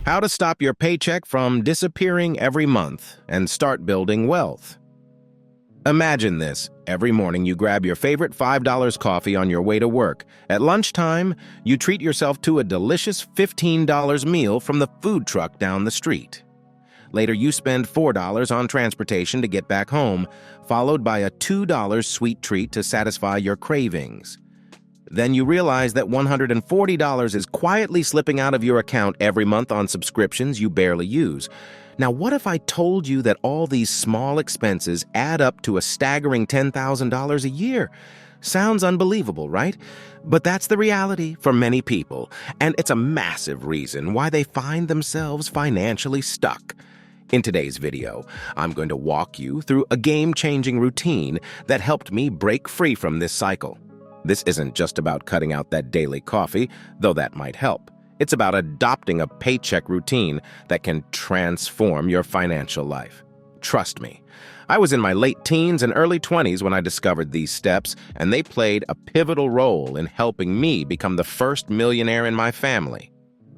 How to stop your paycheck from disappearing every month and start building wealth. Imagine this. Every morning you grab your favorite $5 coffee on your way to work. At lunchtime, you treat yourself to a delicious $15 meal from the food truck down the street. Later, you spend $4 on transportation to get back home, followed by a $2 sweet treat to satisfy your cravings. Then you realize that $140 is quietly slipping out of your account every month on subscriptions you barely use. Now, what if I told you that all these small expenses add up to a staggering $10,000 a year? Sounds unbelievable, right? But that's the reality for many people, and it's a massive reason why they find themselves financially stuck. In today's video, I'm going to walk you through a game-changing routine that helped me break free from this cycle. This isn't just about cutting out that daily coffee, though that might help. It's about adopting a paycheck routine that can transform your financial life. Trust me, I was in my late teens and early 20s when I discovered these steps, and they played a pivotal role in helping me become the first millionaire in my family.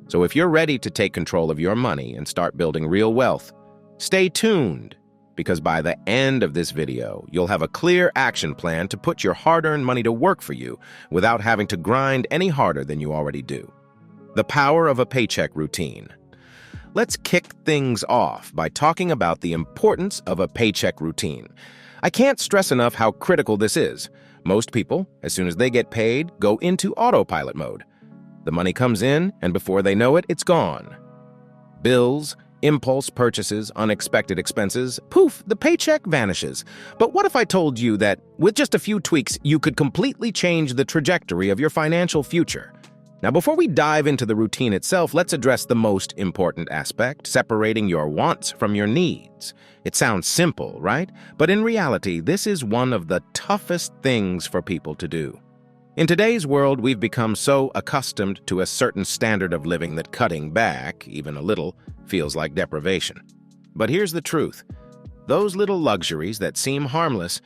So if you're ready to take control of your money and start building real wealth, stay tuned, because by the end of this video, you'll have a clear action plan to put your hard-earned money to work for you without having to grind any harder than you already do. The power of a paycheck routine. Let's kick things off by talking about the importance of a paycheck routine. I can't stress enough how critical this is. Most people, as soon as they get paid, go into autopilot mode. The money comes in, and before they know it, it's gone. Bills, impulse purchases, unexpected expenses, poof, the paycheck vanishes. But what if I told you that with just a few tweaks, you could completely change the trajectory of your financial future? Now, before we dive into the routine itself, let's address the most important aspect, separating your wants from your needs. It sounds simple, right? But in reality, this is one of the toughest things for people to do. In today's world, we've become so accustomed to a certain standard of living that cutting back, even a little, feels like deprivation. But here's the truth. Those little luxuries that seem harmless,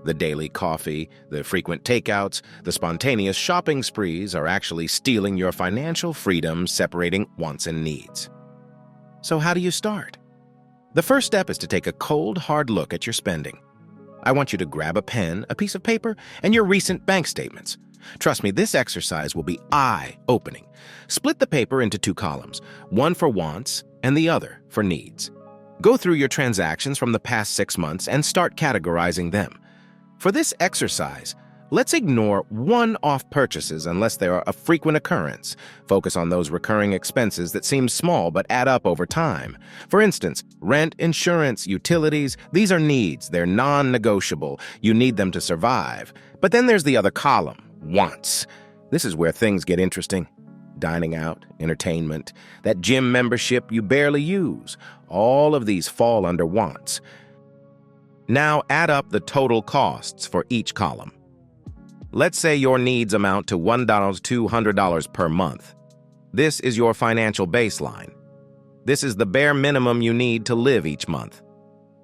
the daily coffee, the frequent takeouts, the spontaneous shopping sprees, are actually stealing your financial freedom, separating wants and needs. So how do you start? The first step is to take a cold, hard look at your spending. I want you to grab a pen, a piece of paper, and your recent bank statements. Trust me, this exercise will be eye-opening. Split the paper into two columns, one for wants and the other for needs. Go through your transactions from the past 6 months and start categorizing them. For this exercise, let's ignore one-off purchases unless they are a frequent occurrence. Focus on those recurring expenses that seem small but add up over time. For instance, rent, insurance, utilities, these are needs. They're non-negotiable. You need them to survive. But then there's the other column, wants. This is where things get interesting. Dining out, entertainment, that gym membership you barely use. All of these fall under wants. Now add up the total costs for each column. Let's say your needs amount to $1,200 per month. This is your financial baseline. This is the bare minimum you need to live each month.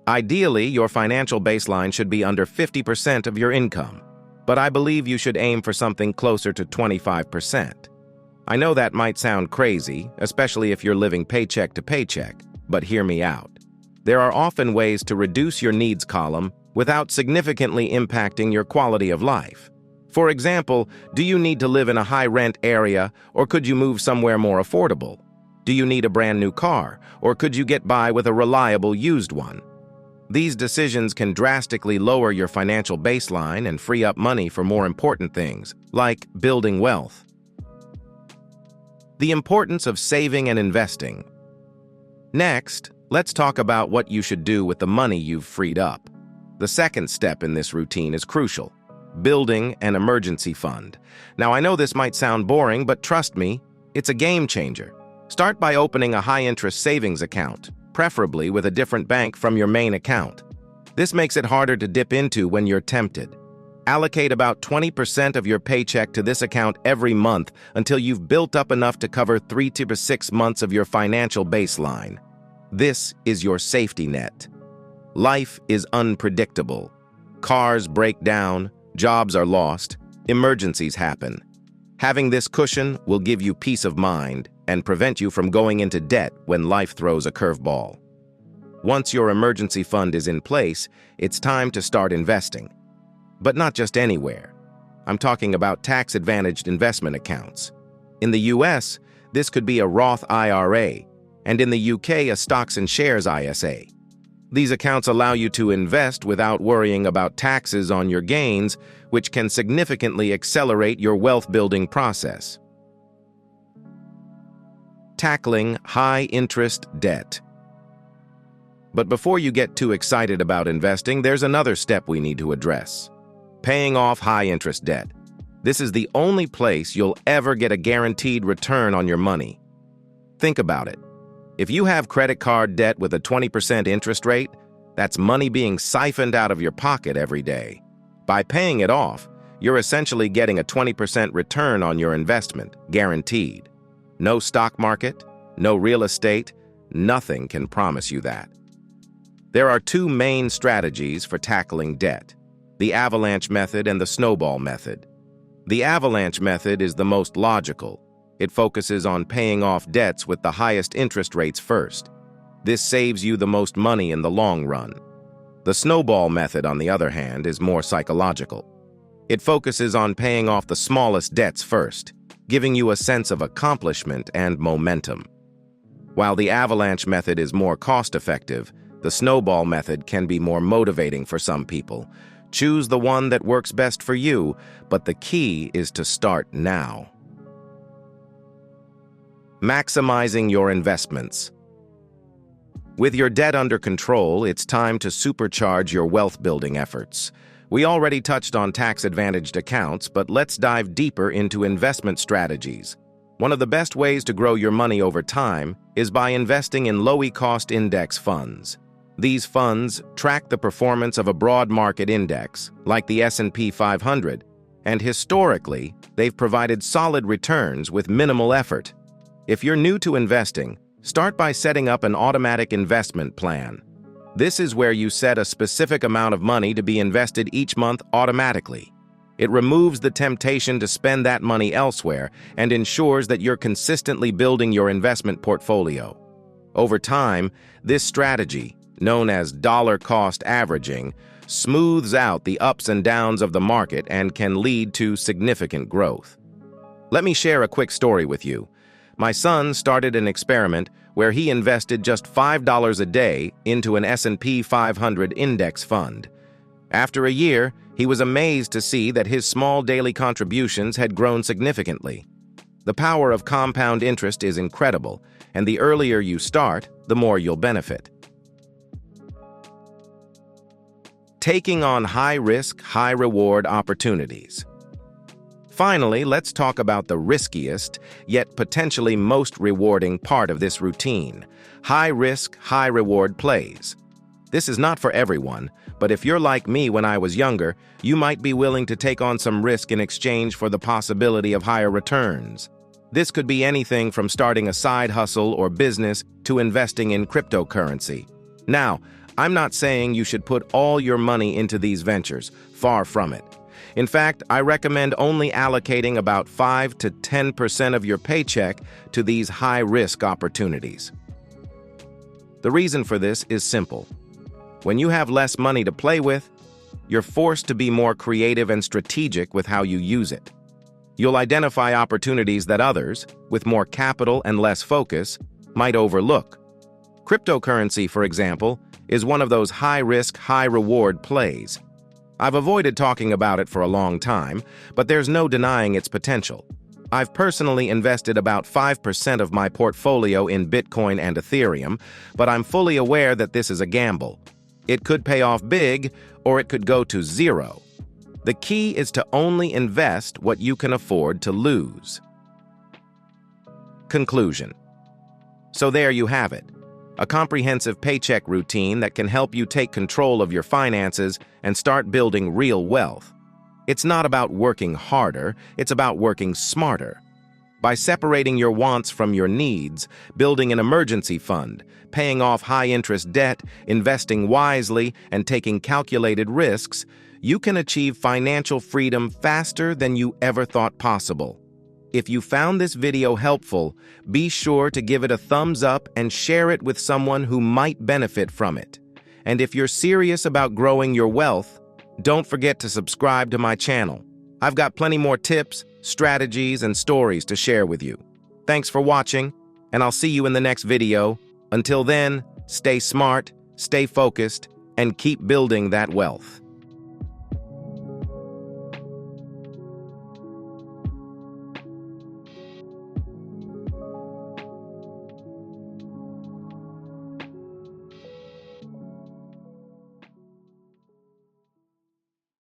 Ideally, your financial baseline should be under 50% of your income, but I believe you should aim for something closer to 25%. I know that might sound crazy, especially if you're living paycheck to paycheck, but hear me out. There are often ways to reduce your needs column without significantly impacting your quality of life. For example, do you need to live in a high-rent area, or could you move somewhere more affordable? Do you need a brand new car, or could you get by with a reliable used one? These decisions can drastically lower your financial baseline and free up money for more important things, like building wealth. The importance of saving and investing. Next, let's talk about what you should do with the money you've freed up. The second step in this routine is crucial: building an emergency fund. Now, I know this might sound boring, but trust me, it's a game changer. Start by opening a high-interest savings account, preferably with a different bank from your main account. This makes it harder to dip into when you're tempted. Allocate about 20% of your paycheck to this account every month until you've built up enough to cover 3 to 6 months of your financial baseline. This is your safety net. Life is unpredictable. Cars break down, jobs are lost, emergencies happen. Having this cushion will give you peace of mind and prevent you from going into debt when life throws a curveball. Once your emergency fund is in place, it's time to start investing. But not just anywhere. I'm talking about tax-advantaged investment accounts. In the US, this could be a Roth IRA, and in the UK, a stocks and shares ISA. These accounts allow you to invest without worrying about taxes on your gains, which can significantly accelerate your wealth-building process. Tackling high-interest debt. But before you get too excited about investing, there's another step we need to address: paying off high-interest debt. This is the only place you'll ever get a guaranteed return on your money. Think about it. If you have credit card debt with a 20% interest rate, that's money being siphoned out of your pocket every day. By paying it off, you're essentially getting a 20% return on your investment, guaranteed. No stock market, no real estate, nothing can promise you that. There are two main strategies for tackling debt: the avalanche method and the snowball method. The avalanche method is the most logical. It focuses on paying off debts with the highest interest rates first. This saves you the most money in the long run. The snowball method, on the other hand, is more psychological. It focuses on paying off the smallest debts first, giving you a sense of accomplishment and momentum. While the avalanche method is more cost-effective, the snowball method can be more motivating for some people. Choose the one that works best for you, but the key is to start now. Maximizing your investments. With your debt under control, it's time to supercharge your wealth-building efforts. We already touched on tax-advantaged accounts, but let's dive deeper into investment strategies. One of the best ways to grow your money over time is by investing in low-cost index funds. These funds track the performance of a broad market index, like the S&P 500, and historically, they've provided solid returns with minimal effort. If you're new to investing, start by setting up an automatic investment plan. This is where you set a specific amount of money to be invested each month automatically. It removes the temptation to spend that money elsewhere and ensures that you're consistently building your investment portfolio. Over time, this strategy, known as dollar-cost averaging, smooths out the ups and downs of the market and can lead to significant growth. Let me share a quick story with you. My son started an experiment where he invested just $5 a day into an S&P 500 index fund. After a year, he was amazed to see that his small daily contributions had grown significantly. The power of compound interest is incredible, and the earlier you start, the more you'll benefit. Taking on high-risk, high-reward opportunities. Finally, let's talk about the riskiest, yet potentially most rewarding part of this routine: high-risk, high-reward plays. This is not for everyone, but if you're like me when I was younger, you might be willing to take on some risk in exchange for the possibility of higher returns. This could be anything from starting a side hustle or business to investing in cryptocurrency. Now, I'm not saying you should put all your money into these ventures, far from it. In fact, I recommend only allocating about 5 to 10% of your paycheck to these high-risk opportunities. The reason for this is simple. When you have less money to play with, you're forced to be more creative and strategic with how you use it. You'll identify opportunities that others, with more capital and less focus, might overlook. Cryptocurrency, for example, is one of those high-risk, high-reward plays. I've avoided talking about it for a long time, but there's no denying its potential. I've personally invested about 5% of my portfolio in Bitcoin and Ethereum, but I'm fully aware that this is a gamble. It could pay off big, or it could go to zero. The key is to only invest what you can afford to lose. Conclusion. So there you have it. A comprehensive paycheck routine that can help you take control of your finances and start building real wealth. It's not about working harder, it's about working smarter. By separating your wants from your needs, building an emergency fund, paying off high-interest debt, investing wisely, and taking calculated risks, you can achieve financial freedom faster than you ever thought possible. If you found this video helpful, be sure to give it a thumbs up and share it with someone who might benefit from it. And if you're serious about growing your wealth, don't forget to subscribe to my channel. I've got plenty more tips, strategies, and stories to share with you. Thanks for watching, and I'll see you in the next video. Until then, stay smart, stay focused, and keep building that wealth.